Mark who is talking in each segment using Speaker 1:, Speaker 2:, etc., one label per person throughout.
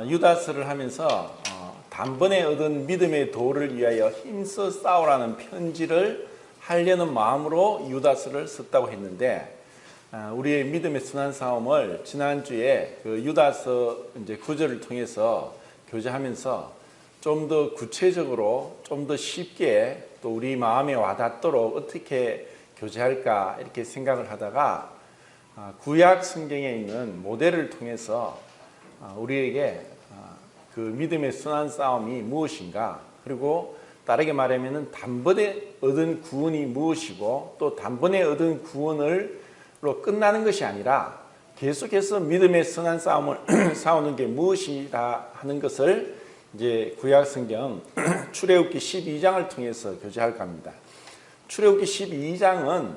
Speaker 1: 유다서를 하면서 단번에 얻은 믿음의 도를 위하여 힘써 싸우라는 편지를 하려는 마음으로 유다서를 썼다고 했는데, 우리의 믿음의 선한 싸움을 지난주에 그 유다서 이제 구절을 통해서 교제하면서 좀 더 구체적으로, 좀 더 쉽게 또 우리 마음에 와닿도록 어떻게 교제할까 이렇게 생각을 하다가 구약 성경에 있는 모델을 통해서 우리에게 그 믿음의 선한 싸움이 무엇인가, 그리고 다르게 말하면 단번에 얻은 구원이 무엇이고, 또 단번에 얻은 구원으로 끝나는 것이 아니라 계속해서 믿음의 선한 싸움을 싸우는 게 무엇이라 하는 것을 이제 구약 성경 출애굽기 12장을 통해서 교제할까 합니다. 출애굽기 12장은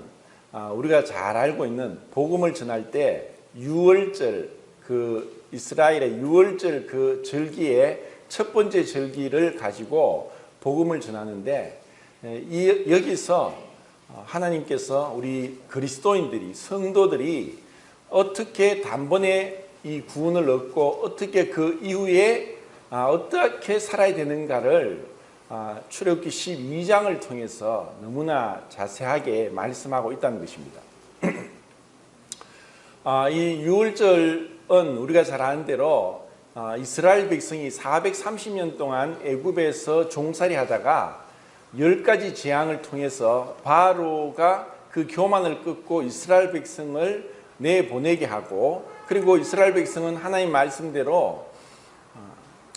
Speaker 1: 우리가 잘 알고 있는 복음을 전할 때 유월절, 그 이스라엘의 유월절 그 절기의 첫 번째 절기를 가지고 복음을 전하는데, 여기서 하나님께서 우리 그리스도인들이, 성도들이 어떻게 단번에 이 구원을 얻고 어떻게 그 이후에 어떻게 살아야 되는가를 출애굽기 12장을 통해서 너무나 자세하게 말씀하고 있다는 것입니다. 이 유월절은 우리가 잘 아는 대로 이스라엘 백성이 430년 동안 애굽에서 종살이 하다가 10가지 재앙을 통해서 바로가 그 교만을 끊고 이스라엘 백성을 내보내게 하고, 그리고 이스라엘 백성은 하나님 말씀대로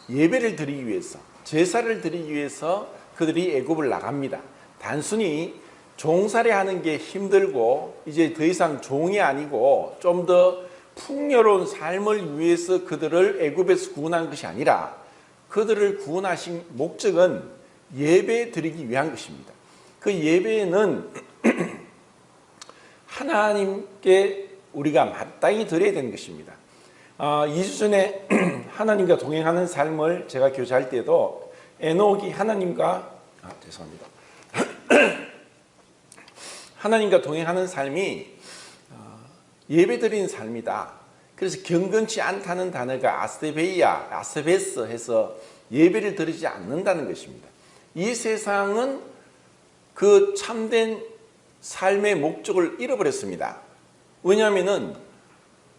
Speaker 1: 예배를 드리기 위해서, 제사를 드리기 위해서 그들이 애굽을 나갑니다. 단순히 종살이 하는 게 힘들고 이제 더 이상 종이 아니고 좀 더 풍요로운 삶을 위해서 그들을 애굽에서 구원한 것이 아니라, 그들을 구원하신 목적은 예배 드리기 위한 것입니다. 그 예배는 하나님께 우리가 마땅히 드려야 되는 것입니다. 2주 전에 하나님과 동행하는 삶을 제가 교제할 때도 에녹이 하나님과 하나님과 동행하는 삶이 예배드리는 삶이다. 그래서 경건치 않다는 단어가 아스베이야, 아스베스 해서 예배를 드리지 않는다는 것입니다. 이 세상은 그 참된 삶의 목적을 잃어버렸습니다. 왜냐하면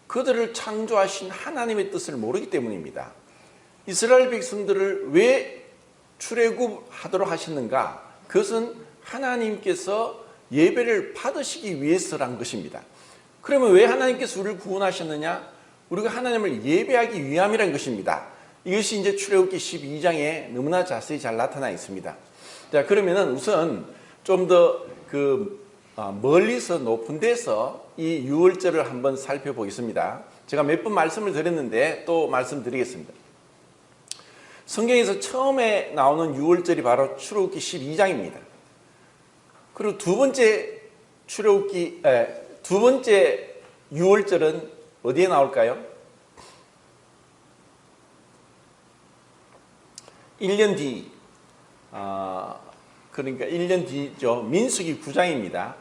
Speaker 1: 그들을 창조하신 하나님의 뜻을 모르기 때문입니다. 이스라엘 백성들을 왜 출애굽하도록 하셨는가? 그것은 하나님께서 예배를 받으시기 위해서란 것입니다. 그러면 왜 하나님께서 우리를 구원하셨느냐? 우리가 하나님을 예배하기 위함이라는 것입니다. 이것이 이제 출애굽기 12장에 너무나 자세히 잘 나타나 있습니다. 자, 그러면은 우선 좀 더 멀리서 높은 데서 이 유월절을 한번 살펴보겠습니다. 제가 몇 번 말씀을 드렸는데 또 말씀드리겠습니다. 성경에서 처음에 나오는 유월절이 바로 출애굽기 12장입니다. 그리고 두 번째 유월절은 어디에 나올까요? 1년 뒤, 그러니까 1년 뒤죠. 민수기 9장입니다.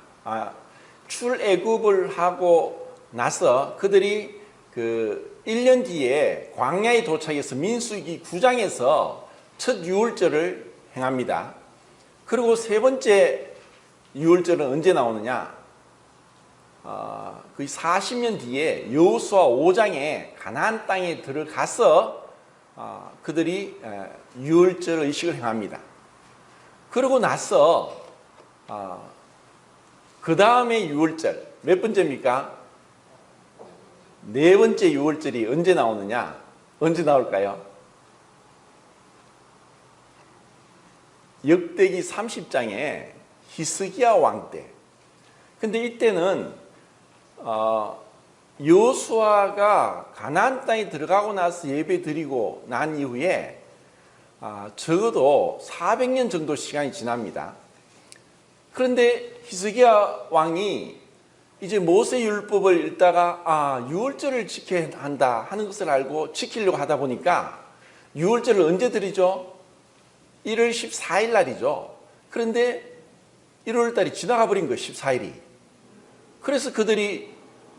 Speaker 1: 출애굽을 하고 나서 그들이 그 1년 뒤에 광야에 도착해서 민수기 9장에서 첫 유월절을 행합니다. 그리고 세 번째 유월절은 언제 나오느냐? 거의 40년 뒤에 여호수아 5장에 가나안 땅에 들어가서 그들이 유월절 의식을 행합니다. 그러고 나서 그 다음에 유월절 몇 번째입니까? 네 번째 유월절이 언제 나오느냐? 언제 나올까요? 역대기 30장에 히스기야 왕 때. 근데 이때는 여호수아가 가나안 땅에 들어가고 나서 예배 드리고 난 이후에 적어도 400년 정도 시간이 지납니다. 그런데 히스기야 왕이 이제 모세 율법을 읽다가 유월절을 지켜야 한다 하는 것을 알고 지키려고 하다 보니까 유월절을 언제 드리죠? 1월 14일 날이죠. 그런데 1월 달이 지나가 버린 거예요. 14일이. 그래서 그들이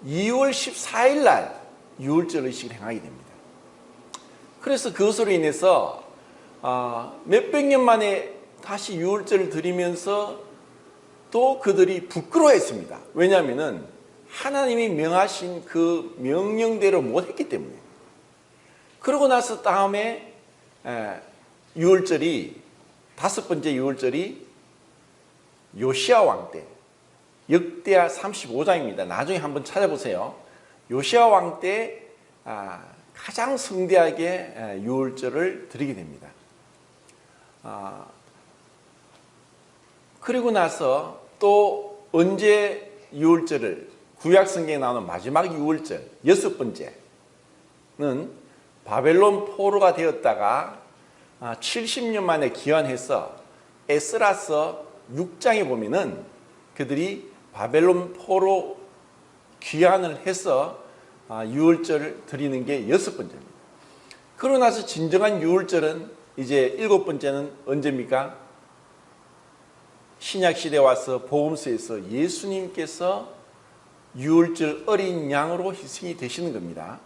Speaker 1: 2월 14일 날 유월절 의식을 행하게 됩니다. 그래서 그것으로 인해서 몇백 년 만에 다시 유월절을 드리면서 또 그들이 부끄러워했습니다. 왜냐하면 하나님이 명하신 그 명령대로 못했기 때문에. 그러고 나서 다음에 유월절이 다섯 번째 유월절이 요시야 왕 때, 역대하 35장입니다. 나중에 한번 찾아보세요. 요시야 왕 때 가장 성대하게 유월절을 드리게 됩니다. 그리고 나서 또 언제 유월절을, 구약 성경에 나오는 마지막 유월절 여섯 번째는 바벨론 포로가 되었다가 70년 만에 귀환해서 에스라서 6장에 보면은 그들이 바벨론 포로 귀환을 해서 유월절을 드리는 게 여섯 번째입니다. 그러고 나서 진정한 유월절은 이제 일곱 번째는 언제입니까? 신약시대에 와서 복음서에서 예수님께서 유월절 어린 양으로 희생이 되시는 겁니다.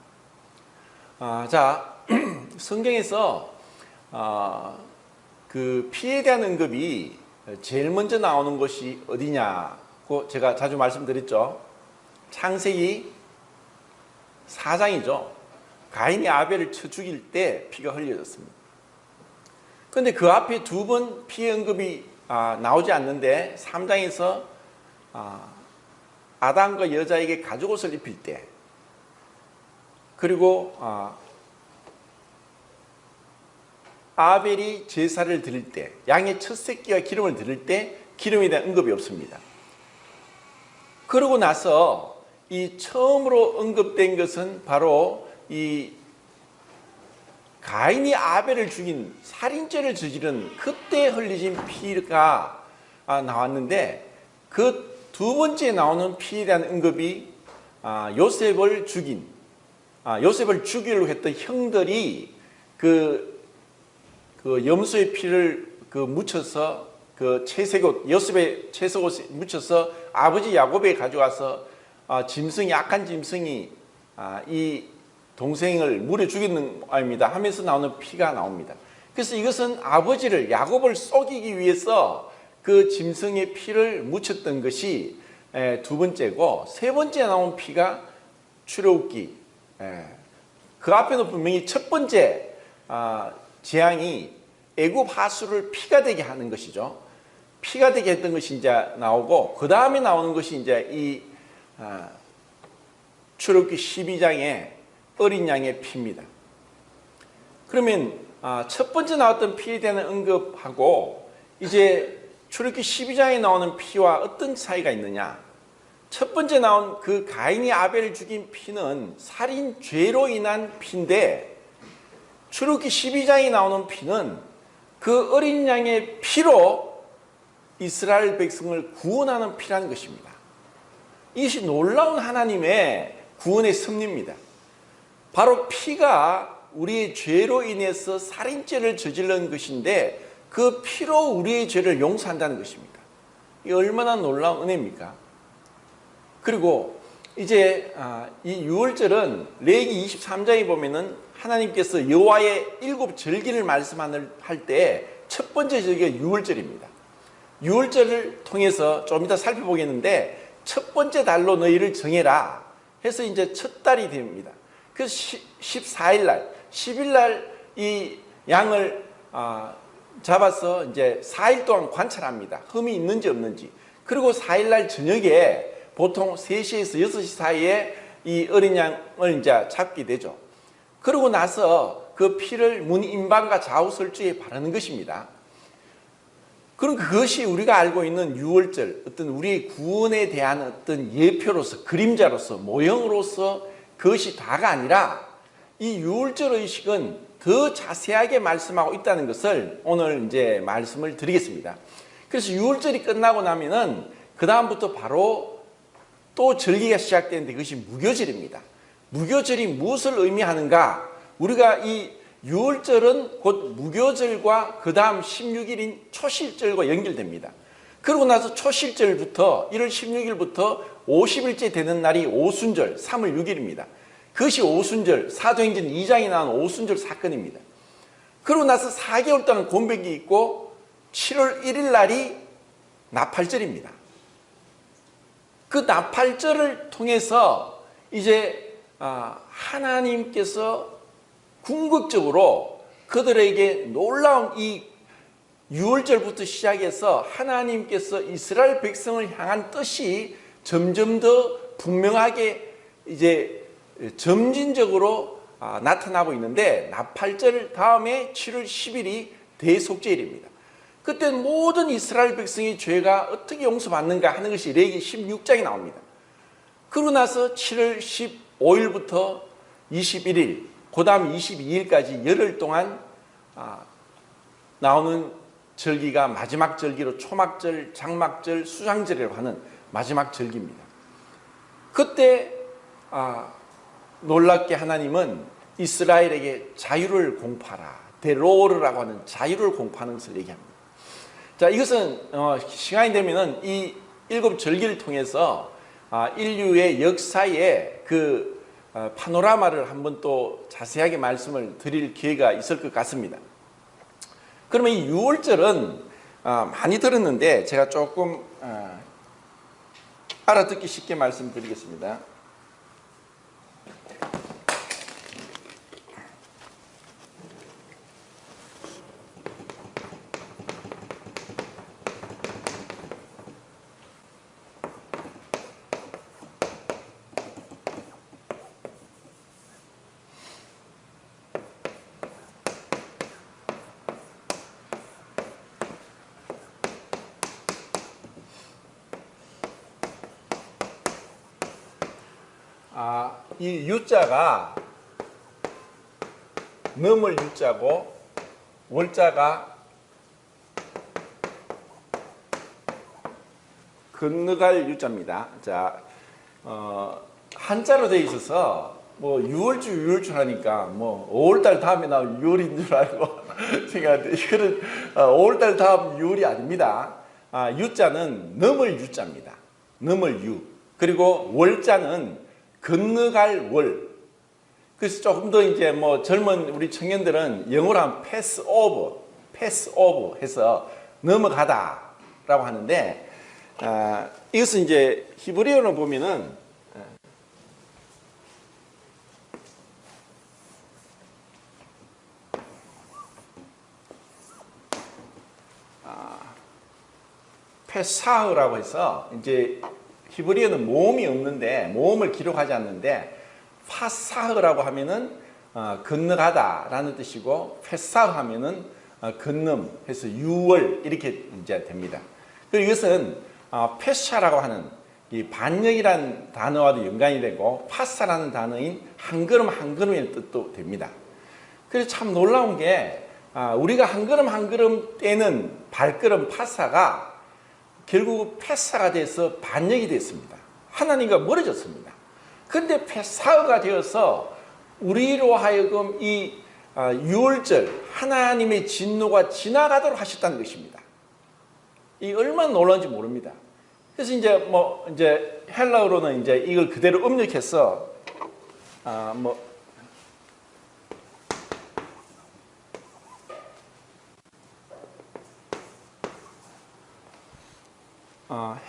Speaker 1: 자, 성경에서 그 피에 대한 언급이 제일 먼저 나오는 것이 어디냐고 제가 자주 말씀드렸죠. 창세기 4장이죠. 가인이 아벨을 쳐 죽일 때 피가 흘려졌습니다. 그런데 그 앞에 두 번 피의 언급이 나오지 않는데 3장에서 아담과 여자에게 가죽옷을 입힐 때, 그리고 아벨이 제사를 드릴 때, 양의 첫 새끼와 기름을 드릴 때 기름에 대한 언급이 없습니다. 그러고 나서 이 처음으로 언급된 것은 바로 이 가인이 아벨을 죽인 살인죄를 저지른 그때 흘리진 피가 나왔는데, 그 두 번째 나오는 피에 대한 언급이 요셉을 죽이려고 했던 형들이 그 염소의 피를 묻혀서 채색옷, 요셉의 채색옷에 묻혀서 아버지 야곱에게 가져와서 짐승이, 악한 짐승이 이 동생을 물에 죽이는 아닙니다 하면서 나오는 피가 나옵니다. 그래서 이것은 아버지를, 야곱을 속이기 위해서 그 짐승의 피를 묻혔던 것이 두 번째고, 세 번째 나온 피가 출애굽기, 그 앞에는 분명히 첫 번째 재앙이 애굽 하수를 피가 되게 하는 것이죠. 피가 되게 했던 것이 이제 나오고, 그 다음에 나오는 것이 이제 이 출애굽기 12장의 어린 양의 피입니다. 그러면 첫 번째 나왔던 피에 대한 언급하고 이제 출애굽기 12장에 나오는 피와 어떤 차이가 있느냐? 첫 번째 나온 그 가인이 아벨을 죽인 피는 살인죄로 인한 피인데, 출애굽기 12장에 나오는 피는 그 어린 양의 피로 이스라엘 백성을 구원하는 피라는 것입니다. 이것이 놀라운 하나님의 구원의 섭리입니다. 바로 피가 우리의 죄로 인해서 살인죄를 저지른 것인데 그 피로 우리의 죄를 용서한다는 것입니다. 이 얼마나 놀라운 은혜입니까? 그리고 이제 이 유월절은 레위기 23장에 보면은 하나님께서 여호와의 7 절기를 말씀할 때 첫 번째 절기가 유월절입니다. 유월절을 통해서 좀 이따 살펴보겠는데, 첫 번째 달로 너희를 정해라 해서 이제 첫 달이 됩니다. 그래서 14일 날, 10일 날 이 양을 잡아서 이제 4일 동안 관찰합니다. 흠이 있는지 없는지. 그리고 4일 날 저녁에 보통 3시에서 6시 사이에 이 어린 양을 이제 잡게 되죠. 그러고 나서 그 피를 문 인방과 좌우설주에 바르는 것입니다. 그럼 그것이 우리가 알고 있는 유월절, 어떤 우리의 구원에 대한 어떤 예표로서, 그림자로서, 모형으로서 그것이 다가 아니라 이 유월절 의식은 더 자세하게 말씀하고 있다는 것을 오늘 이제 말씀을 드리겠습니다. 그래서 유월절이 끝나고 나면은 그 다음부터 바로 또 절기가 시작되는데 그것이 무교절입니다. 무교절이 무엇을 의미하는가? 우리가 이 유월절은 곧 무교절과 그 다음 16일인 초실절과 연결됩니다. 그러고 나서 초실절부터 1월 16일부터 50일째 되는 날이 오순절 3월 6일입니다. 그것이 오순절, 사도행전 2장에 나온 오순절 사건입니다. 그러고 나서 4개월 동안 공백이 있고 7월 1일 날이 나팔절입니다. 그 나팔절을 통해서 이제 하나님께서 궁극적으로 그들에게 놀라운 이 6월절부터 시작해서 하나님께서 이스라엘 백성을 향한 뜻이 점점 더 분명하게 이제 점진적으로 나타나고 있는데, 나팔절 다음에 7월 10일이 대속죄일입니다. 그때 모든 이스라엘 백성의 죄가 어떻게 용서받는가 하는 것이 레위기 16장에 나옵니다. 그러고 나서 7월 15일부터 21일, 그 다음 22일까지 열흘 동안 나오는 절기가 마지막 절기로 초막절, 장막절, 수장절이라고 하는 마지막 절기입니다. 그때 놀랍게 하나님은 이스라엘에게 자유를 공포하라, 데로르라고 하는 자유를 공포하는 것을 얘기합니다. 자, 이것은 시간이 되면은 이 7절기를 통해서 인류의 역사의 그 파노라마를 한번 또 자세하게 말씀을 드릴 기회가 있을 것 같습니다. 그러면 이 6월절은 많이 들었는데 제가 조금 알아듣기 쉽게 말씀드리겠습니다. 이 유자가 넘을 유자고 월자가 건너갈 유자입니다. 자, 한자로 되어 있어서 뭐 6월주 하니까 뭐 5월달 다음에 나올 6월인 줄 알고 생각하는데 이거는 5월달 다음 6월이 아닙니다. 유자는 넘을 유자입니다. 넘을 유. 그리고 월자는 건너갈 월. 그래서 조금 더 이제 뭐 젊은 우리 청년들은 영어로 하면 pass over 해서 넘어가다라고 하는데, 이것은 이제 히브리어로 보면은 페사흐라고 해서, 이제 히브리어는 모음이 없는데, 모음을 기록하지 않는데, 파사흐라고 하면은 건너가다라는 뜻이고, 페사흐 하면은 건넘 해서 6월 이렇게 이제 됩니다. 그리고 이것은 페샤라고 하는 이 반역이라는 단어와도 연관이 되고, 파사라는 단어인 한 걸음 한 걸음의 뜻도 됩니다. 그래서 참 놀라운 게, 우리가 한 걸음 한 걸음 떼는 발걸음 파사가 결국 페사가 돼서 반역이 됐습니다. 하나님과 멀어졌습니다. 그런데 페사가 되어서 우리로 하여금 이 6월절 하나님의 진노가 지나가도록 하셨다는 것입니다. 이 얼마나 놀라운지 모릅니다. 그래서 이제 헬라어로는 이제 이걸 그대로 음력해서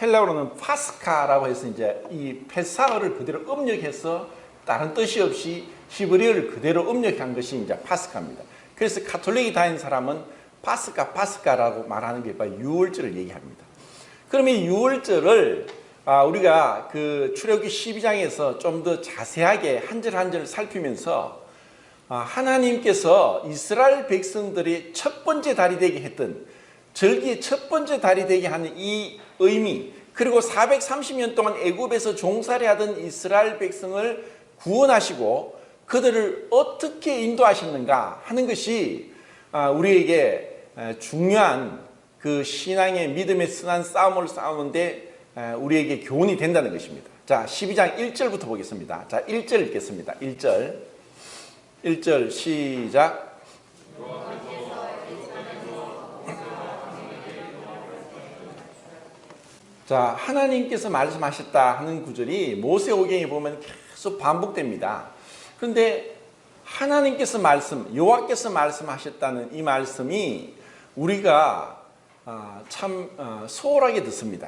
Speaker 1: 헬라어로는 파스카라고 해서 이제 이 페사어를 그대로 음력해서 다른 뜻이 없이 히브리어를 그대로 음력한 것이 이제 파스카입니다. 그래서 가톨릭에 다니는 사람은 파스카라고 말하는 게 바로 6월절을 얘기합니다. 그럼 이 6월절을 우리가 그 출애굽기 12장에서 좀 더 자세하게 한 절 한 절 살피면서 하나님께서 이스라엘 백성들이 첫 번째 달이 되게 했던, 절기의 첫 번째 달이 되게 하는 이 의미, 그리고 430년 동안 애굽에서 종살이 하던 이스라엘 백성을 구원하시고 그들을 어떻게 인도하셨는가 하는 것이 우리에게 중요한 그 신앙의 믿음의 선한 싸움을 싸우는데 우리에게 교훈이 된다는 것입니다. 자, 12장 1절부터 보겠습니다. 자, 1절 읽겠습니다. 1절 시작. 자, 하나님께서 말씀하셨다 하는 구절이 모세오경에 보면 계속 반복됩니다. 그런데 하나님께서 여호와께서 말씀하셨다는 이 말씀이 우리가 참 소홀하게 듣습니다.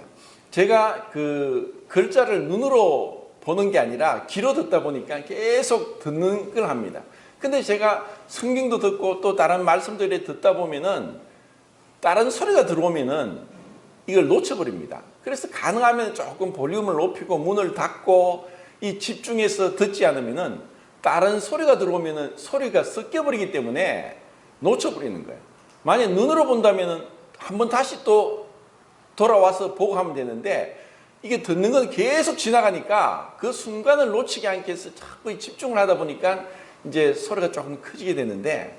Speaker 1: 제가 그 글자를 눈으로 보는 게 아니라 귀로 듣다 보니까 계속 듣는 걸 합니다. 근데 제가 성경도 듣고 또 다른 말씀들을 듣다 보면은 다른 소리가 들어오면은 이걸 놓쳐버립니다. 그래서 가능하면 조금 볼륨을 높이고 문을 닫고 이 집중해서 듣지 않으면은 다른 소리가 들어오면은 소리가 섞여버리기 때문에 놓쳐버리는 거예요. 만약 눈으로 본다면은 한번 다시 또 돌아와서 보고 하면 되는데 이게 듣는 건 계속 지나가니까 그 순간을 놓치지 않게 해서 자꾸 집중을 하다 보니까 이제 소리가 조금 커지게 되는데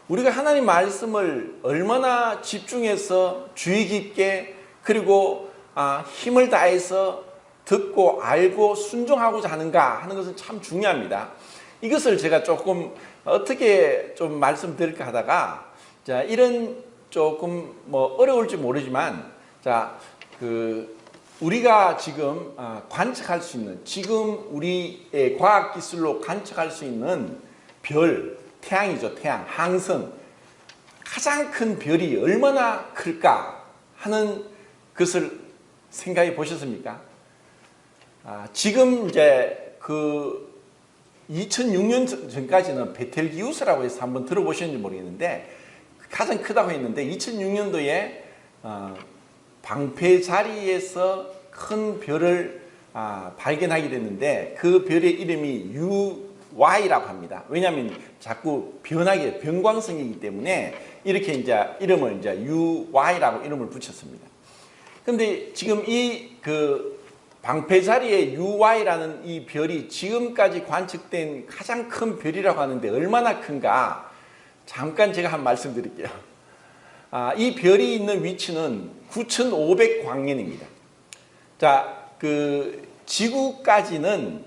Speaker 1: 우리가 하나님 말씀을 얼마나 집중해서 주의 깊게 그리고 힘을 다해서 듣고 알고 순종하고자 하는가 하는 것은 참 중요합니다. 이것을 제가 조금 어떻게 좀 말씀드릴까 하다가 자, 이런 조금 뭐 어려울지 모르지만 자, 우리가 지금 관측할 수 있는 지금 우리의 과학 기술로 관측할 수 있는 별, 태양이죠. 태양, 항성. 가장 큰 별이 얼마나 클까 하는 것을 생각해 보셨습니까? 지금 이제 2006년 전까지는 베텔기우스라고 해서 한번 들어보셨는지 모르겠는데 가장 크다고 했는데 2006년도에 방패 자리에서 큰 별을 발견하게 됐는데 그 별의 이름이 UY라고 합니다. 왜냐하면 자꾸 변광성이기 때문에 이렇게 이제 이름을 이제 UY라고 이름을 붙였습니다. 근데 지금 이 방패 자리에 UY라는 이 별이 지금까지 관측된 가장 큰 별이라고 하는데 얼마나 큰가 잠깐 제가 한 말씀 드릴게요. 이 별이 있는 위치는 9,500광년입니다. 자, 지구까지는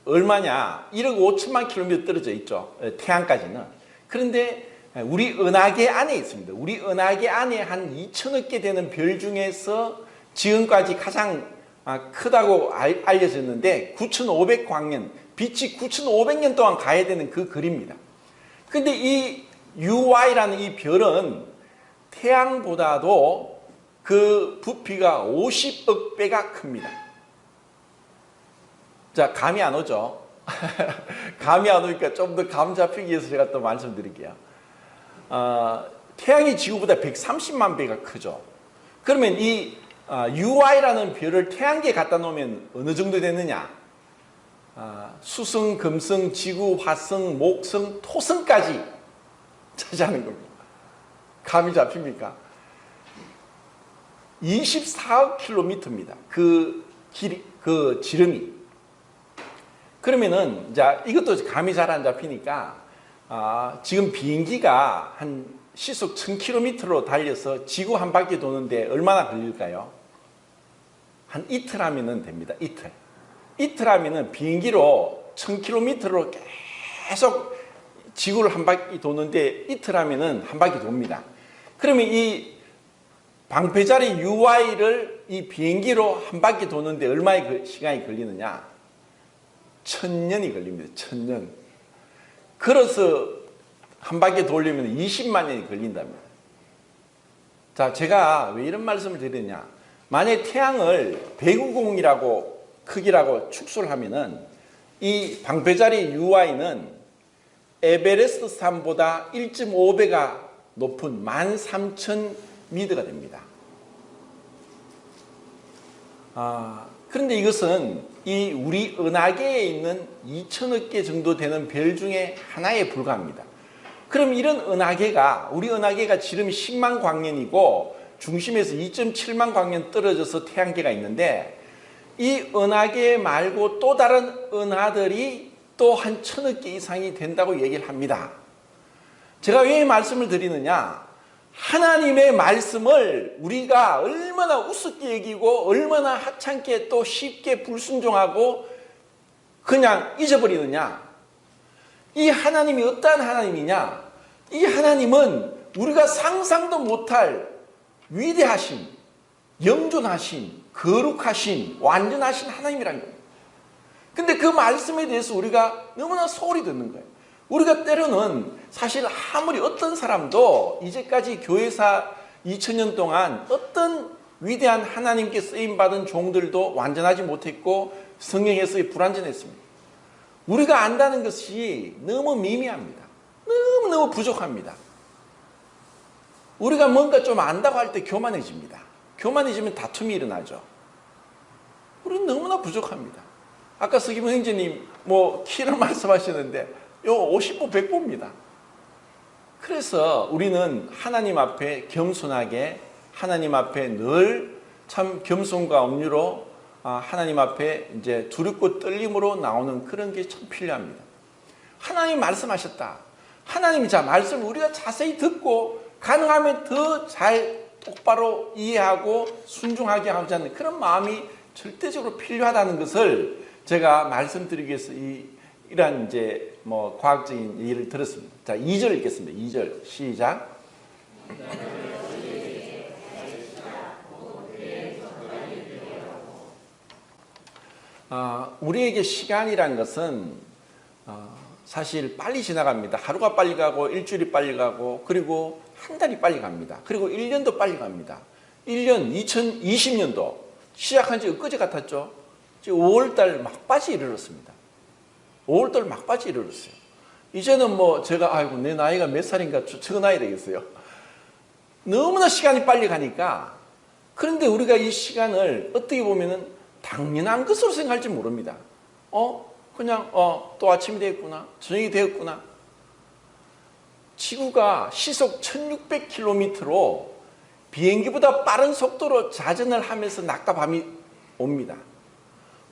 Speaker 1: 얼마냐? 1억 5천만 킬로미터 떨어져 있죠. 태양까지는. 그런데 우리 은하계 안에 있습니다. 우리 은하계 안에 한 2천억 개 되는 별 중에서 지금까지 가장 크다고 알려졌는데 9,500광년, 빛이 9,500년 동안 가야 되는 그 거리입니다. 근데 이 UY라는 이 별은 태양보다도 그 부피가 50억 배가 큽니다. 자, 감이 안 오죠? 감이 안 오니까 좀 더 감 잡히기 위해서 제가 또 말씀드릴게요. 태양이 지구보다 130만 배가 크죠. 그러면 이 UY라는 별을 태양계에 갖다 놓으면 어느 정도 되느냐? 수성, 금성, 지구, 화성, 목성, 토성까지 차지하는 겁니다. 감이 잡힙니까? 24억 킬로미터입니다. 그 지름이. 그러면은, 자, 이것도 감이 잘 안 잡히니까, 지금 비행기가 한 시속 1000km로 달려서 지구 한 바퀴 도는데 얼마나 걸릴까요? 한 이틀 하면은 됩니다. 이틀. 이틀 하면은 비행기로 1000km로 계속 지구를 한 바퀴 도는데 이틀 하면은 한 바퀴 돕니다. 그러면 이 방패자리 UY를 이 비행기로 한 바퀴 도는데 얼마의 시간이 걸리느냐? 1000년이 걸립니다. 1000년. 걸어서 한 바퀴 돌리면 20만 년이 걸린답니다. 자, 제가 왜 이런 말씀을 드리느냐? 만약 태양을 배구공이라고 크기라고 축소를 하면은 이 방패자리 UY는 에베레스트 산보다 1.5배가 높은 13,000m가 됩니다. 그런데 이것은 이 우리 은하계에 있는 2천억 개 정도 되는 별 중에 하나에 불과합니다. 그럼 이런 은하계가 우리 은하계가 지름이 10만 광년이고 중심에서 2.7만 광년 떨어져서 태양계가 있는데 이 은하계 말고 또 다른 은하들이 또 한 1,000억 개 이상이 된다고 얘기를 합니다. 제가 왜 말씀을 드리느냐? 하나님의 말씀을 우리가 얼마나 우습게 여기고 얼마나 하찮게 또 쉽게 불순종하고 그냥 잊어버리느냐? 이 하나님이 어떠한 하나님이냐? 이 하나님은 우리가 상상도 못할 위대하신 영존하신, 거룩하신, 완전하신 하나님이라는 겁니다. 근데 그 말씀에 대해서 우리가 너무나 소홀히 듣는 거예요. 우리가 때로는 사실 아무리 어떤 사람도 이제까지 교회사 2000년 동안 어떤 위대한 하나님께 쓰임받은 종들도 완전하지 못했고 성령에서 불완전했습니다. 우리가 안다는 것이 너무 미미합니다. 너무너무 부족합니다. 우리가 뭔가 좀 안다고 할 때 교만해집니다. 교만해지면 다툼이 일어나죠. 우리는 너무나 부족합니다. 아까 서기문 형제님 키를 말씀하셨는데 요 50보 100보입니다. 그래서 우리는 하나님 앞에 겸손하게 하나님 앞에 늘 참 겸손과 엄유로 하나님 앞에 이제 두렵고 떨림으로 나오는 그런 게 참 필요합니다. 하나님 말씀하셨다. 하나님이 말씀을 우리가 자세히 듣고 가능하면 더 잘 똑바로 이해하고 순종하게 하자는 그런 마음이 절대적으로 필요하다는 것을 제가 말씀드리기 위해서 이러한 이제 과학적인 예를 들었습니다. 자, 2절 읽겠습니다. 2절 시작. 우리에게 시간이란 것은 사실 빨리 지나갑니다. 하루가 빨리 가고 일주일이 빨리 가고 그리고 한 달이 빨리 갑니다. 그리고 1년도 빨리 갑니다. 1년 2020년도 시작한 지 엊그제 같았죠. 지금 5월달 막바지에 이르렀습니다. 5월달 막바지에 이르렀어요. 이제는 제가 내 나이가 몇 살인가 적어놔야 되겠어요. 너무나 시간이 빨리 가니까 그런데 우리가 이 시간을 어떻게 보면은 당연한 것으로 생각할지 모릅니다. 그냥 또 아침이 되었구나. 저녁이 되었구나. 지구가 시속 1600km로 비행기보다 빠른 속도로 자전을 하면서 낮과 밤이 옵니다.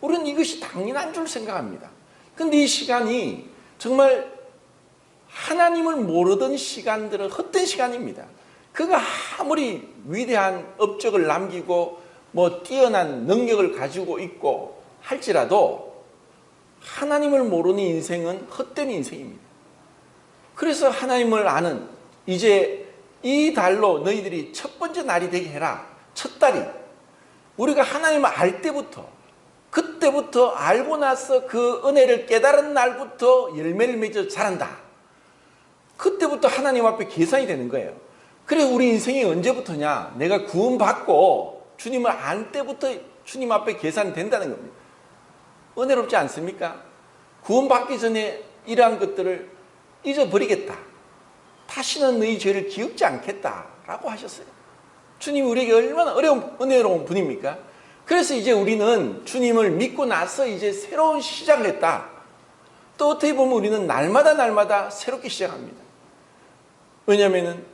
Speaker 1: 우리는 이것이 당연한 줄 생각합니다. 그런데 이 시간이 정말 하나님을 모르던 시간들은 헛된 시간입니다. 그가 아무리 위대한 업적을 남기고 뛰어난 능력을 가지고 있고 할지라도 하나님을 모르는 인생은 헛된 인생입니다. 그래서 하나님을 아는 이제 이 달로 너희들이 첫 번째 날이 되게 해라. 첫 달이 우리가 하나님을 알 때부터 그때부터 알고 나서 그 은혜를 깨달은 날부터 열매를 맺어 자란다. 그때부터 하나님 앞에 계산이 되는 거예요. 그래 우리 인생이 언제부터냐? 내가 구원받고 주님을 안 때부터 주님 앞에 계산이 된다는 겁니다. 은혜롭지 않습니까? 구원받기 전에 이러한 것들을 잊어버리겠다. 다시는 너희 죄를 기억지 않겠다라고 하셨어요. 주님이 우리에게 얼마나 은혜로운 분입니까? 그래서 이제 우리는 주님을 믿고 나서 이제 새로운 시작을 했다. 또 어떻게 보면 우리는 날마다 새롭게 시작합니다. 왜냐하면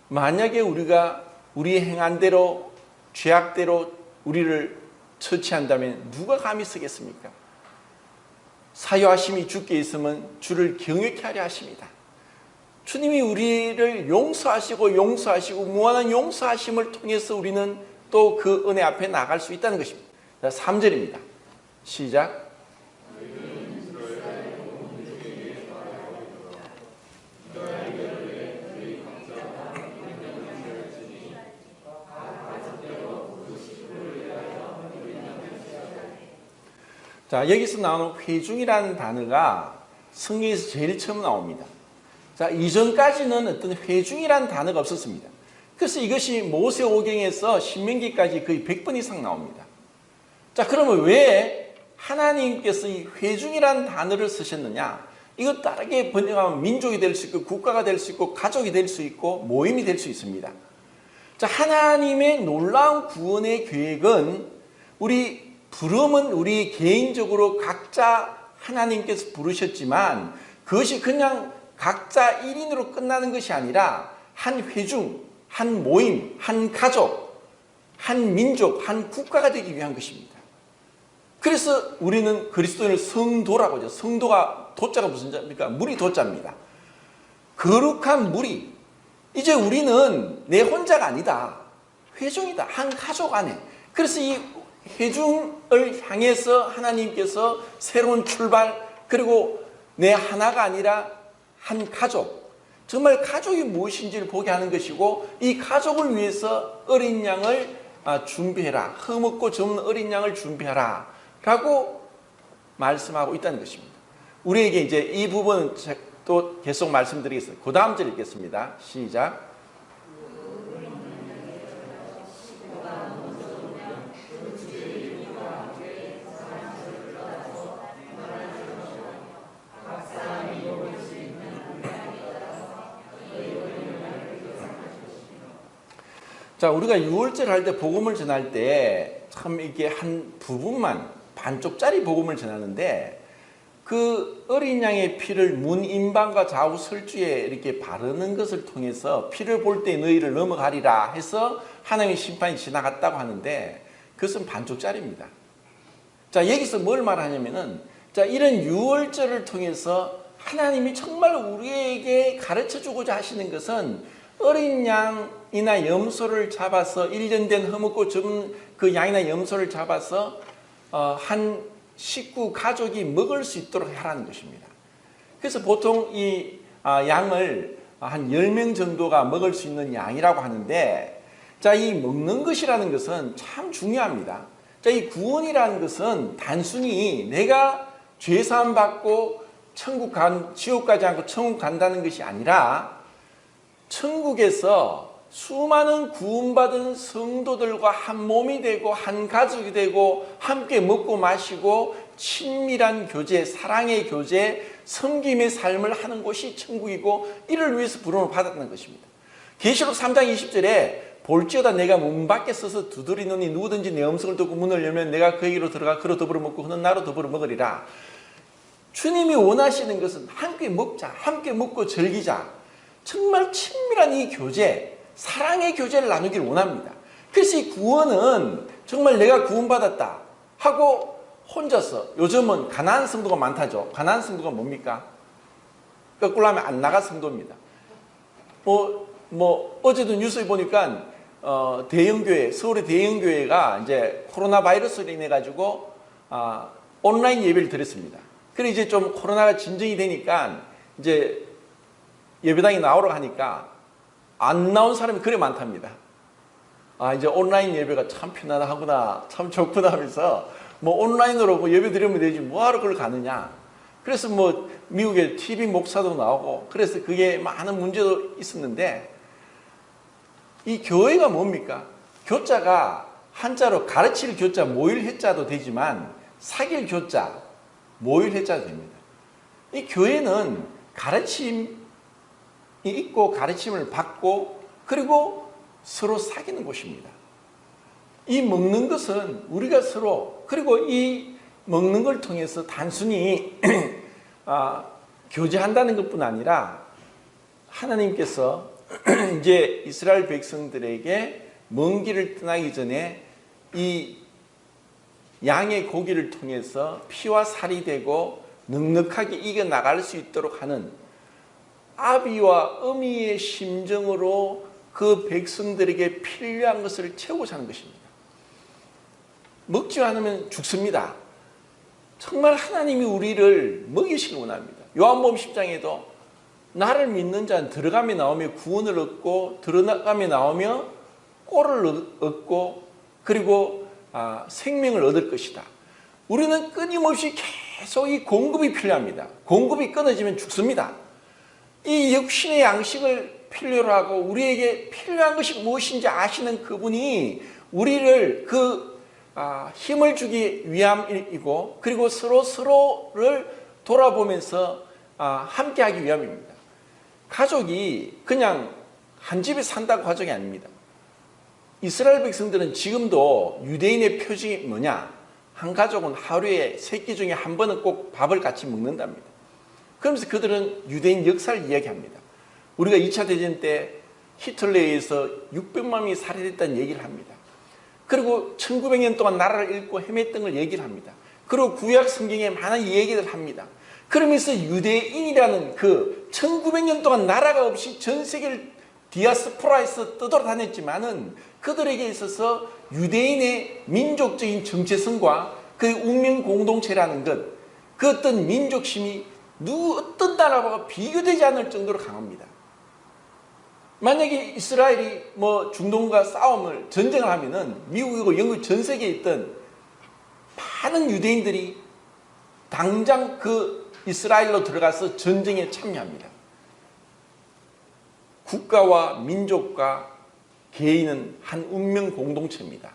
Speaker 1: 만약에 우리가 우리의 행한 대로 죄악대로 우리를 처치한다면 누가 감히 쓰겠습니까? 사유하심이 주께 있으면 주를 경외케 하려 하십니다. 주님이 우리를 용서하시고 무한한 용서하심을 통해서 우리는 또 그 은혜 앞에 나갈 수 있다는 것입니다. 자, 3절입니다. 시작. 자, 여기서 나오는 회중이라는 단어가 성경에서 제일 처음 나옵니다. 자, 이전까지는 어떤 회중이라는 단어가 없었습니다. 그래서 이것이 모세오경에서 신명기까지 거의 100번 이상 나옵니다. 자, 그러면 왜 하나님께서 이 회중이라는 단어를 쓰셨느냐? 이것 다르게 번역하면 민족이 될 수 있고 국가가 될 수 있고 가족이 될 수 있고 모임이 될 수 있습니다. 자, 하나님의 놀라운 구원의 계획은 부름은 우리 개인적으로 각자 하나님께서 부르셨지만 그것이 그냥 각자 1인으로 끝나는 것이 아니라 한 회중, 한 모임, 한 가족, 한 민족, 한 국가가 되기 위한 것입니다. 그래서 우리는 그리스도인을 성도라고 하죠. 성도가 도자가 무슨 자입니까? 물이 도자입니다. 거룩한 물이. 이제 우리는 내 혼자가 아니다. 회중이다. 한 가족 안에. 그래서 이 회중을 향해서 하나님께서 새로운 출발, 그리고 내 하나가 아니라 한 가족, 정말 가족이 무엇인지를 보게 하는 것이고 이 가족을 위해서 어린 양을 준비해라. 흠없고 젖는 어린 양을 준비하라. 라고 말씀하고 있다는 것입니다. 우리에게 이제 이 부분은 또 계속 말씀드리겠습니다. 그 다음 절 읽겠습니다. 시작. 자, 우리가 유월절 할 때 복음을 전할 때 참 이게 한 부분만 반쪽짜리 복음을 전하는데 그 어린 양의 피를 문 임방과 좌우 설주에 이렇게 바르는 것을 통해서 피를 볼 때 너희를 넘어가리라 해서 하나님의 심판이 지나갔다고 하는데 그것은 반쪽짜리입니다. 자, 여기서 뭘 말하냐면은 자, 이런 유월절을 통해서 하나님이 정말 우리에게 가르쳐 주고자 하시는 것은 어린 양이나 염소를 잡아서 1년 된 허물고 좁은 그 양이나 염소를 잡아서 한 식구 가족이 먹을 수 있도록 하라는 것입니다. 그래서 보통 이 양을 한 10명 정도가 먹을 수 있는 양이라고 하는데 자, 이 먹는 것이라는 것은 참 중요합니다. 자, 이 구원이라는 것은 단순히 내가 죄사함 받고 지옥 가지 않고 천국 간다는 것이 아니라 천국에서 수많은 구원받은 성도들과 한 몸이 되고 한 가족이 되고 함께 먹고 마시고 친밀한 교제, 사랑의 교제, 섬김의 삶을 하는 곳이 천국이고 이를 위해서 부름을 받았다는 것입니다. 계시록 3장 20절에 볼지어다 내가 문 밖에 서서 두드리노니 누구든지 내 음성을 듣고 문을 열면 내가 그에게로 들어가 그로 더불어 먹고 그는 나로 더불어 먹으리라. 주님이 원하시는 것은 함께 먹자, 함께 먹고 즐기자. 정말 친밀한 이 교제, 사랑의 교제를 나누기를 원합니다. 그래서 이 구원은 정말 내가 구원받았다 하고 혼자서, 요즘은 가난한 성도가 많다죠. 가난한 성도가 뭡니까? 거꾸로 하면 안 나갈 성도입니다. 어제도 뉴스에 보니까 대형교회, 서울의 대형교회가 이제 코로나 바이러스로 인해 가지고 온라인 예배를 드렸습니다. 그래 이제 좀 코로나가 진정이 되니까 이제 예배당에 나오러 가니까 안 나온 사람이 그래 많답니다. 이제 온라인 예배가 참 편안하구나, 참 좋구나 하면서 온라인으로 예배 드리면 되지 뭐하러 그걸 가느냐. 그래서 미국에 TV 목사도 나오고 그래서 그게 많은 문제도 있었는데 이 교회가 뭡니까? 교자가 한자로 가르칠 교자, 모일 해자도 되지만 사귈 교자, 모일 해자도 됩니다. 이 교회는 가르침이 있고 가르침을 받고 그리고 서로 사귀는 곳입니다. 이 먹는 것은 우리가 서로 그리고 이 먹는 걸 통해서 단순히 교제한다는 것뿐 아니라 하나님께서 이제 이스라엘 백성들에게 먼 길을 떠나기 전에 이 양의 고기를 통해서 피와 살이 되고 넉넉하게 이겨나갈 수 있도록 하는 아비와 어미의 심정으로 그 백성들에게 필요한 것을 채우고자 하는 것입니다. 먹지 않으면 죽습니다. 정말 하나님이 우리를 먹이시길 원합니다. 요한복음 10장에도 나를 믿는 자는 들어가며 나오며 구원을 얻고 들어가며 나오며 꼴을 얻고 그리고 생명을 얻을 것이다. 우리는 끊임없이 계속 이 공급이 필요합니다. 공급이 끊어지면 죽습니다. 이 육신의 양식을 필요로 하고 우리에게 필요한 것이 무엇인지 아시는 그분이 우리를 힘을 주기 위함이고 그리고 서로를 돌아보면서 함께하기 위함입니다. 가족이 그냥 한 집에 산다고 가족이 아닙니다. 이스라엘 백성들은 지금도 유대인의 표징이 뭐냐? 한 가족은 하루에 3끼 중에 한 번은 꼭 밥을 같이 먹는답니다. 그러면서 그들은 유대인 역사를 이야기합니다. 우리가 2차 대전 때 히틀러에 의해서 600만 명이 살해됐다는 얘기를 합니다. 그리고 1900년 동안 나라를 잃고 헤맸던 걸 얘기를 합니다. 그리고 구약 성경에 많은 얘기를 합니다. 그러면서 유대인이라는 그 1900년 동안 나라가 없이 전 세계를 디아스포라에서 떠돌아다녔지만은 그들에게 있어서 유대인의 민족적인 정체성과 그 운명 공동체라는 것, 그 어떤 민족심이 어떤 나라와 비교되지 않을 정도로 강합니다. 만약에 이스라엘이 뭐 중동과 전쟁을 하면은 미국이고 영국 전 세계에 있던 많은 유대인들이 당장 그 이스라엘로 들어가서 전쟁에 참여합니다. 국가와 민족과 개인은 한 운명 공동체입니다.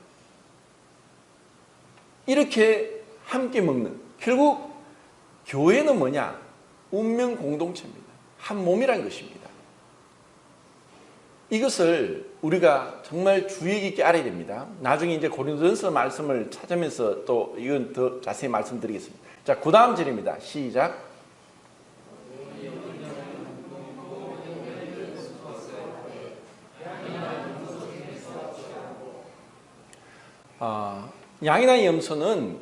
Speaker 1: 이렇게 함께 먹는, 결국 교회는 뭐냐? 운명 공동체입니다. 한 몸이라는 것입니다. 이것을 우리가 정말 주의 깊게 알아야 됩니다. 나중에 이제 고린도전서 말씀을 찾으면서 또 이건 더 자세히 말씀드리겠습니다. 자, 그 다음 절입니다. 시작. 양이나 염소는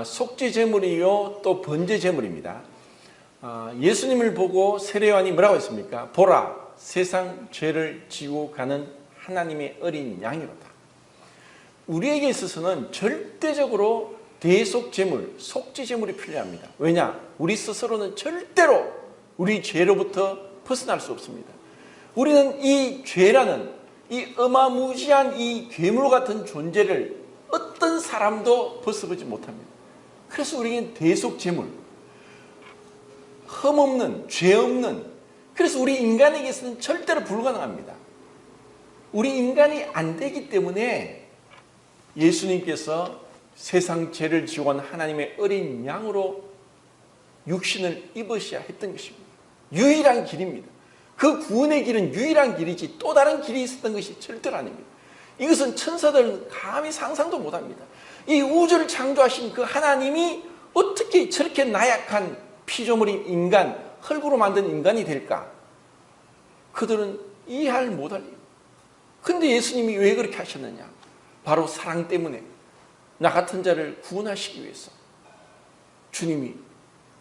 Speaker 1: 속죄 제물이요 또 번제 제물입니다. 예수님을 보고 세례요한이 뭐라고 했습니까? 보라, 세상 죄를 지고 가는 하나님의 어린 양이로다. 우리에게 있어서는 절대적으로 대속 제물, 속죄 제물이 필요합니다. 왜냐? 우리 스스로는 절대로 우리 죄로부터 벗어날 수 없습니다. 우리는 이 죄라는 이 어마무시한 이 괴물 같은 존재를 어떤 사람도 벗어보지 못합니다. 그래서 우리에겐 대속 제물, 흠없는, 죄 없는, 그래서 우리 인간에게서는 절대로 불가능합니다. 우리 인간이 안 되기 때문에 예수님께서 세상 죄를 지고 온 하나님의 어린 양으로 육신을 입으셔야 했던 것입니다. 유일한 길입니다. 그 구원의 길은 유일한 길이지 또 다른 길이 있었던 것이 절대로 아닙니다. 이것은 천사들은 감히 상상도 못합니다. 이 우주를 창조하신 그 하나님이 어떻게 저렇게 나약한 피조물인 인간, 흙으로 만든 인간이 될까? 그들은 이해할 못할 이유. 근데 예수님이 왜 그렇게 하셨느냐? 바로 사랑 때문에 나 같은 자를 구원하시기 위해서 주님이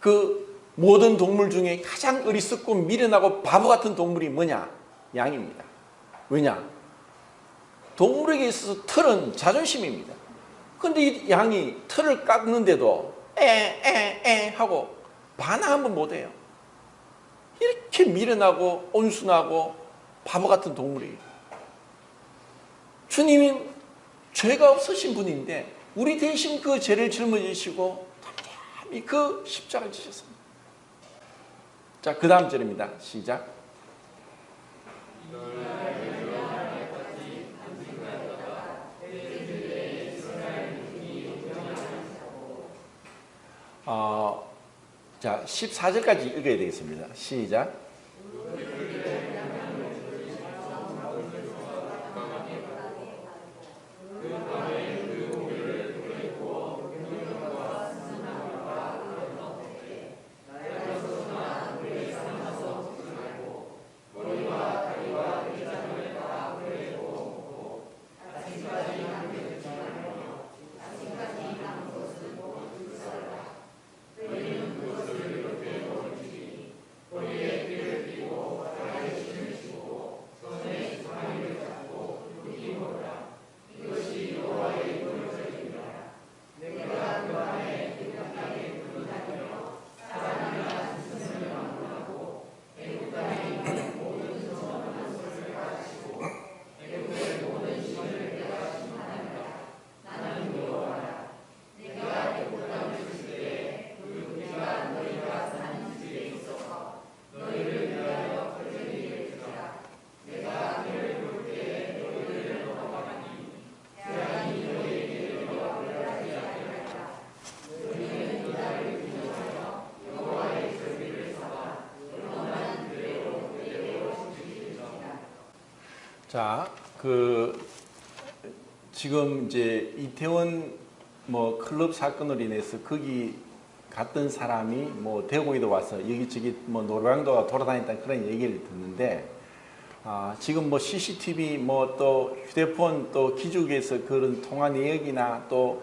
Speaker 1: 그 모든 동물 중에 가장 어리석고 미련하고 바보 같은 동물이 뭐냐? 양입니다. 왜냐? 동물에게 있어서 털은 자존심입니다. 근데 이 양이 털을 깎는데도 에 하고 반항 한번 못해요. 이렇게 미련하고 온순하고 바보 같은 동물이에요. 주님이 죄가 없으신 분인데 우리 대신 그 죄를 짊어지시고 담담히 그 십자가를 지셨습니다. 자, 그 다음 절입니다. 시작. 자, 14절까지 읽어야 되겠습니다. 시작. 자, 지금 이제 이태원 클럽 사건으로 인해서 거기 갔던 사람이 대구에도 와서 여기저기 노래방도 돌아다녔다는 그런 얘기를 듣는데, 지금 CCTV 또 휴대폰 또 기죽에서 그런 통화 내역이나 또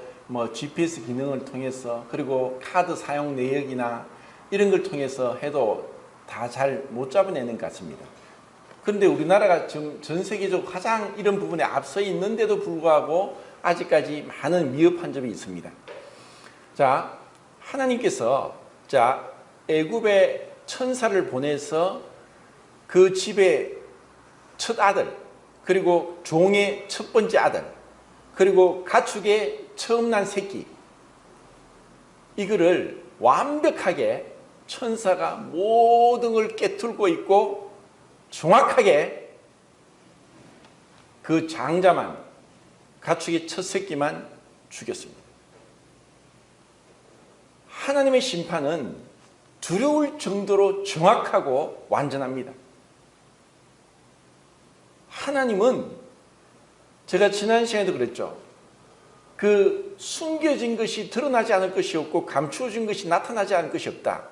Speaker 1: GPS 기능을 통해서 그리고 카드 사용 내역이나 이런 걸 통해서 해도 다 잘 못 잡아내는 것 같습니다. 그런데 우리나라가 지금 전 세계적으로 가장 이런 부분에 앞서 있는데도 불구하고 아직까지 많은 미흡한 점이 있습니다. 자, 하나님께서 애굽에 천사를 보내서 그 집에 첫 아들, 그리고 종의 첫 번째 아들, 그리고 가축의 처음 난 새끼, 이거를 완벽하게 천사가 모든 걸 꿰뚫고 있고 정확하게 그 장자만, 가축의 첫 새끼만 죽였습니다. 하나님의 심판은 두려울 정도로 정확하고 완전합니다. 하나님은, 제가 지난 시간에도 그랬죠. 그 숨겨진 것이 드러나지 않을 것이 없고 감추어진 것이 나타나지 않을 것이 없다.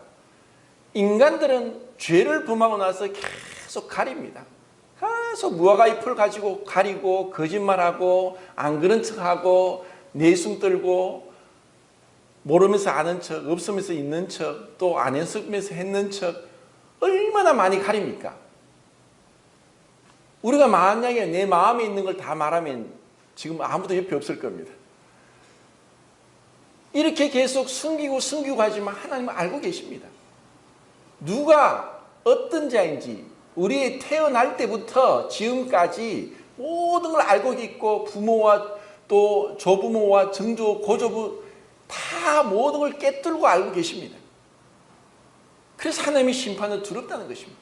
Speaker 1: 인간들은 죄를 범하고 나서 계속 가립니다. 계속 무화과 잎을 가지고 가리고 거짓말하고 안 그런 척하고 내숭 떨고 모르면서 아는 척, 없으면서 있는 척, 또 안 했으면서 했는 척, 얼마나 많이 가립니까? 우리가 만약에 내 마음에 있는 걸 다 말하면 지금 아무도 옆에 없을 겁니다. 이렇게 계속 숨기고 하지만 하나님은 알고 계십니다. 누가 어떤 자인지 우리 태어날 때부터 지금까지 모든 걸 알고 있고 부모와 또 조부모와 증조, 고조부 다 모든 걸 꿰뚫고 알고 계십니다. 그래서 하나님의 심판은 두렵다는 것입니다.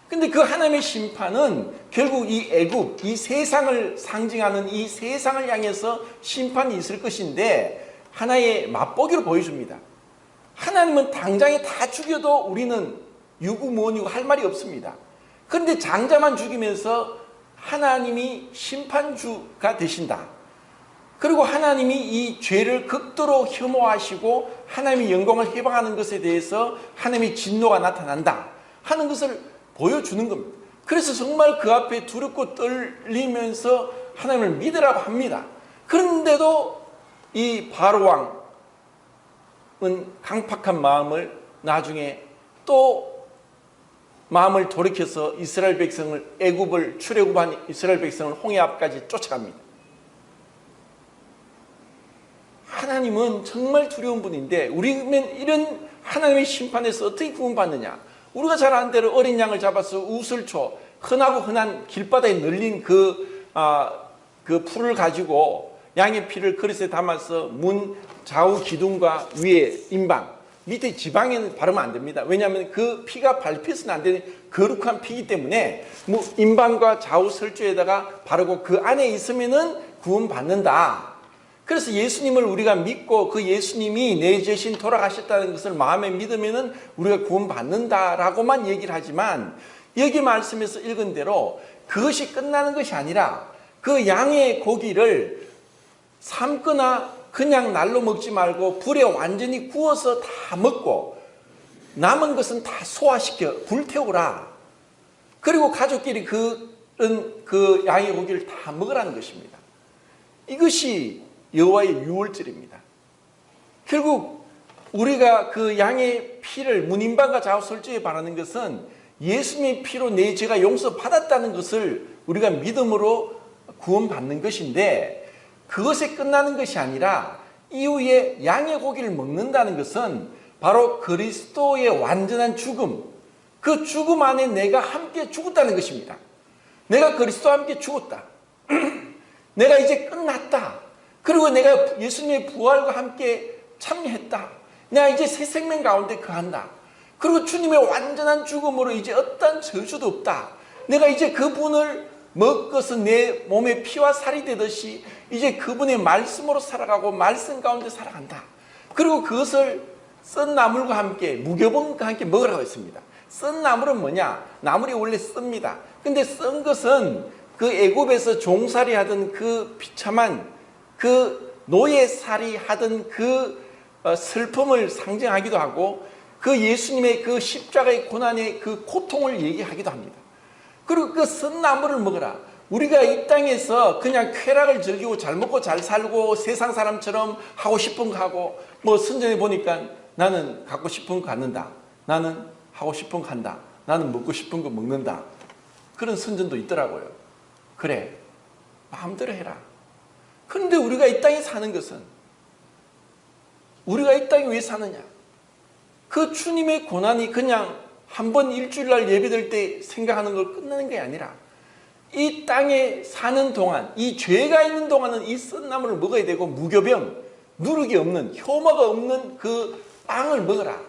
Speaker 1: 근데 그 하나님의 심판은 결국 이 애굽, 이 세상을 상징하는 이 세상을 향해서 심판이 있을 것인데 하나의 맛보기로 보여줍니다. 하나님은 당장에 다 죽여도 우리는 유구무원이고 할 말이 없습니다. 그런데 장자만 죽이면서 하나님이 심판주가 되신다. 그리고 하나님이 이 죄를 극도로 혐오하시고 하나님의 영광을 해방하는 것에 대해서 하나님의 진노가 나타난다 하는 것을 보여주는 겁니다. 그래서 정말 그 앞에 두렵고 떨리면서 하나님을 믿으라고 합니다. 그런데도 이 바로 왕은 강팍한 마음을 나중에 또 마음을 돌이켜서 이스라엘 백성을 애굽을 출애굽한 이스라엘 백성을 홍해 앞까지 쫓아갑니다. 하나님은 정말 두려운 분인데 우리는 이런 하나님의 심판에서 어떻게 구원받느냐? 우리가 잘 아는 대로 어린 양을 잡아서 우슬초, 흔하고 흔한 길바닥에 널린 그 풀을 가지고 양의 피를 그릇에 담아서 문 좌우 기둥과 위에 임방, 밑에 지방에는 바르면 안 됩니다. 왜냐하면 그 피가 밟혀서는 안 되는 거룩한 피이기 때문에 임방과 좌우 설주에다가 바르고 그 안에 있으면은 구원받는다. 그래서 예수님을 우리가 믿고 그 예수님이 내 대신 돌아가셨다는 것을 마음에 믿으면은 우리가 구원받는다라고만 얘기를 하지만 여기 말씀에서 읽은 대로 그것이 끝나는 것이 아니라 그 양의 고기를 삶거나 그냥 날로 먹지 말고 불에 완전히 구워서 다 먹고 남은 것은 다 소화시켜 불태우라. 그리고 가족끼리 그 양의 고기를 다 먹으라는 것입니다. 이것이 여호와의 유월절입니다. 결국 우리가 그 양의 피를 문임방과 좌우 설주에 바르는 것은 예수님의 피로 내 죄가 용서받았다는 것을 우리가 믿음으로 구원받는 것인데 그것에 끝나는 것이 아니라 이후에 양의 고기를 먹는다는 것은 바로 그리스도의 완전한 죽음, 그 죽음 안에 내가 함께 죽었다는 것입니다. 내가 그리스도와 함께 죽었다. 내가 이제 끝났다. 그리고 내가 예수님의 부활과 함께 참여했다. 내가 이제 새 생명 가운데 거한다. 그리고 주님의 완전한 죽음으로 이제 어떠한 저주도 없다. 내가 이제 그분을 먹어서 내 몸에 피와 살이 되듯이 이제 그분의 말씀으로 살아가고 말씀 가운데 살아간다. 그리고 그것을 썬 나물과 함께 무교병과 함께 먹으라고 했습니다. 썬 나물은 뭐냐? 나물이 원래 씁니다. 근데 썬 것은 그 애굽에서 종살이 하던 그 비참한 그 노예살이 하던 그 슬픔을 상징하기도 하고 그 예수님의 그 십자가의 고난의 그 고통을 얘기하기도 합니다. 그리고 그 쓴나물을 먹어라. 우리가 이 땅에서 그냥 쾌락을 즐기고 잘 먹고 잘 살고 세상 사람처럼 하고 싶은 거 하고 뭐 선전에 보니까 나는 갖고 싶은 거 갖는다. 나는 하고 싶은 거 한다. 나는 먹고 싶은 거 먹는다. 그런 선전도 있더라고요. 그래, 마음대로 해라. 그런데 우리가 이 땅에 사는 것은 우리가 이 땅에 왜 사느냐? 그 주님의 고난이 그냥 한 번 일주일날 예배될 때 생각하는 걸 끝나는 게 아니라 이 땅에 사는 동안, 이 죄가 있는 동안은 이 쓴나물을 먹어야 되고, 무교병, 누룩이 없는, 효모가 없는 그 빵을 먹어라.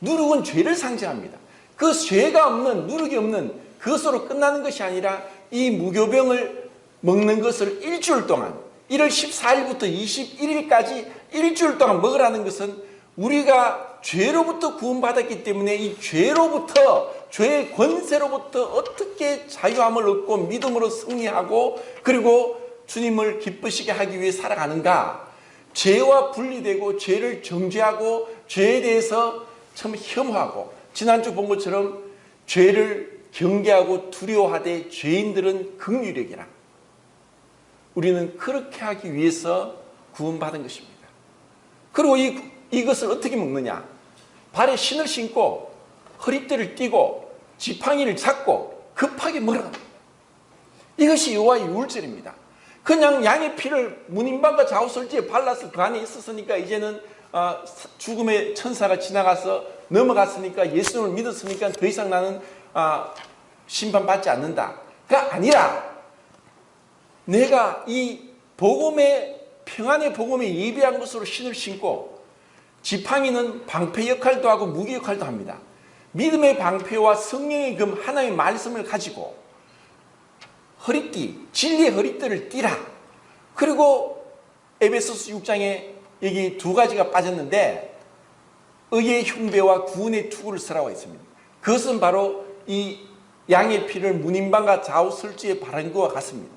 Speaker 1: 누룩은 죄를 상징합니다. 그 죄가 없는, 누룩이 없는 그것으로 끝나는 것이 아니라 이 무교병을 먹는 것을 일주일 동안, 1월 14일부터 21일까지 일주일 동안 먹으라는 것은 우리가 죄로부터 구원받았기 때문에 이 죄로부터, 죄의 권세로부터 어떻게 자유함을 얻고 믿음으로 승리하고 그리고 주님을 기쁘시게 하기 위해 살아가는가. 죄와 분리되고 죄를 정죄하고 죄에 대해서 참 혐오하고, 지난주 본 것처럼 죄를 경계하고 두려워하되 죄인들은 긍휼력이라. 우리는 그렇게 하기 위해서 구원받은 것입니다. 그리고 이것을 어떻게 먹느냐. 발에 신을 신고 허리띠를 띠고 지팡이를 잡고 급하게 먹으라. 이것이 여호와의 유월절입니다. 그냥 양의 피를 문인방과 좌우설지에 발라서 그 안에 있었으니까 이제는 죽음의 천사가 지나가서 넘어갔으니까, 예수님을 믿었으니까 더 이상 나는 심판받지 않는다. 그가 아니라 내가 이 복음의, 평안의 복음에 예비한 것으로 신을 신고, 지팡이는 방패 역할도 하고 무기 역할도 합니다. 믿음의 방패와 성령의 금 하나의 말씀을 가지고 허리띠, 진리의 허리띠를 띠라. 그리고 에베소서 6장에 여기 두 가지가 빠졌는데 의의 흉배와 구원의 투구를 쓰라고 했습니다. 그것은 바로 이 양의 피를 문인방과 좌우설주에 바른 것과 같습니다.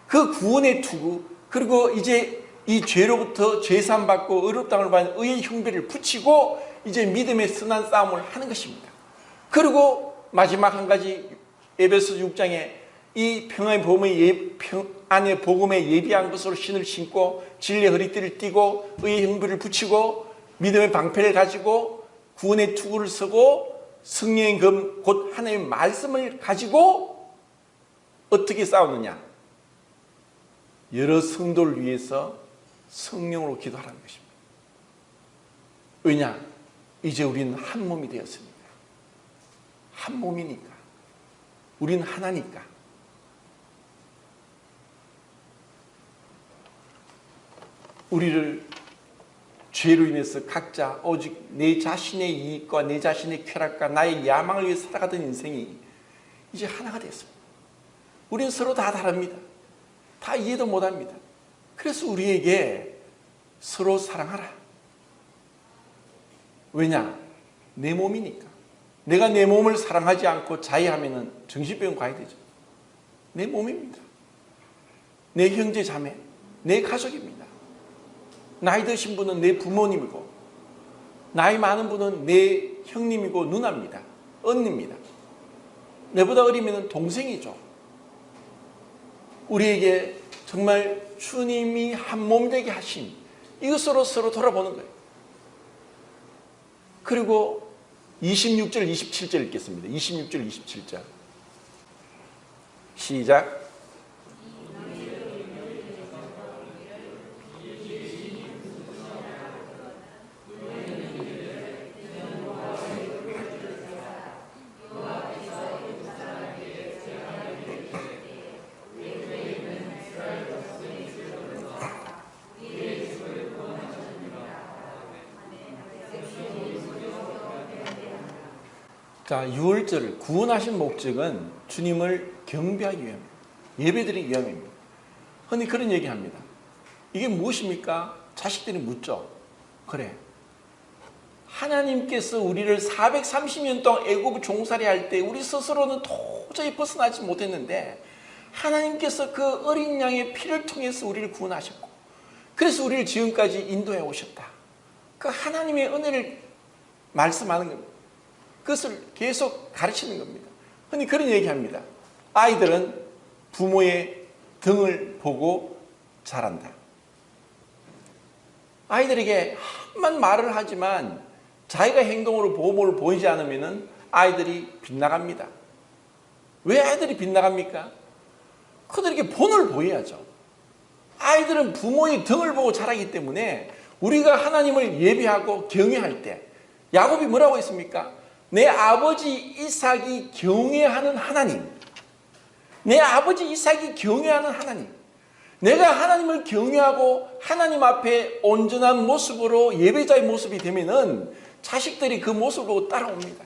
Speaker 1: 그 구원의 투구, 그리고 이제 이 죄로부터 죄사함 받고 의롭다함을 받는 의의 흉배를 붙이고 이제 믿음의 선한 싸움을 하는 것입니다. 그리고 마지막 한 가지, 에베소서 6장에 이 평안의 복음에 예비한 것으로 신을 신고 진리의 허리띠를 띠고 의의 흉배를 붙이고 믿음의 방패를 가지고 구원의 투구를 쓰고 성령의 금 곧 하나님의 말씀을 가지고 어떻게 싸우느냐. 여러 성도를 위해서 성령으로 기도하라는 것입니다. 왜냐? 이제 우리는 한 몸이 되었습니다. 한 몸이니까. 우리는 하나니까. 우리를 죄로 인해서 각자 오직 내 자신의 이익과 내 자신의 쾌락과 나의 야망을 위해 살아가던 인생이 이제 하나가 됐습니다. 우리는 서로 다 다릅니다. 다 이해도 못합니다. 그래서 우리에게 서로 사랑하라. 왜냐? 내 몸이니까. 내가 내 몸을 사랑하지 않고 자해하면 정신병원 가야 되죠. 내 몸입니다. 내 형제 자매, 내 가족입니다. 나이 드신 분은 내 부모님이고, 나이 많은 분은 내 형님이고 누나입니다. 언니입니다. 내보다 어리면 동생이죠. 우리에게 정말 주님이 한 몸 되게 하신 이것으로 서로 돌아보는 거예요. 그리고 26절, 27절 읽겠습니다. 26절, 27절. 시작. 자, 유월절 구원하신 목적은 주님을 경배하기 위함입니다. 예배드리기 위함입니다. 흔히 그런 얘기합니다. 이게 무엇입니까? 자식들이 묻죠. 그래, 하나님께서 우리를 430년 동안 애굽 종살이 할 때 우리 스스로는 도저히 벗어나지 못했는데 하나님께서 그 어린 양의 피를 통해서 우리를 구원하셨고, 그래서 우리를 지금까지 인도해 오셨다. 그 하나님의 은혜를 말씀하는 겁니다. 그것을 계속 가르치는 겁니다. 흔히 그런 얘기합니다. 아이들은 부모의 등을 보고 자란다. 아이들에게 한만 말을 하지만 자기가 행동으로 보호를 보이지 않으면 아이들이 빗나갑니다. 왜 아이들이 빗나갑니까? 그들에게 본을 보여야죠. 아이들은 부모의 등을 보고 자라기 때문에 우리가 하나님을 예배하고 경외할 때 야곱이 뭐라고 했습니까? 내 아버지 이삭이 경외하는 하나님, 내 아버지 이삭이 경외하는 하나님, 내가 하나님을 경외하고 하나님 앞에 온전한 모습으로 예배자의 모습이 되면은 자식들이 그 모습을 보고 따라옵니다.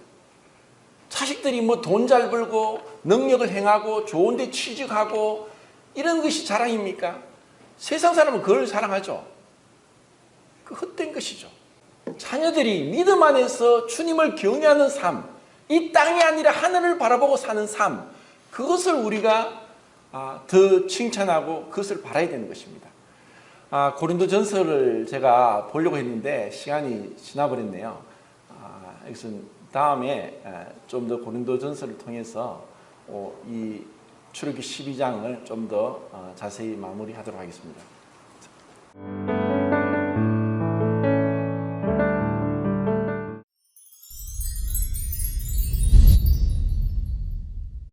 Speaker 1: 자식들이 뭐 돈 잘 벌고 능력을 행하고 좋은 데 취직하고 이런 것이 자랑입니까? 세상 사람은 그걸 자랑하죠. 그 헛된 것이죠. 자녀들이 믿음 안에서 주님을 경외하는 삶, 이 땅이 아니라 하늘을 바라보고 사는 삶, 그것을 우리가 더 칭찬하고 그것을 바라야 되는 것입니다. 고린도전서를 제가 보려고 했는데 시간이 지나버렸네요. 이것은 다음에 좀 더 고린도전서를 통해서 이 출애굽기 12장을 좀 더 자세히 마무리하도록 하겠습니다.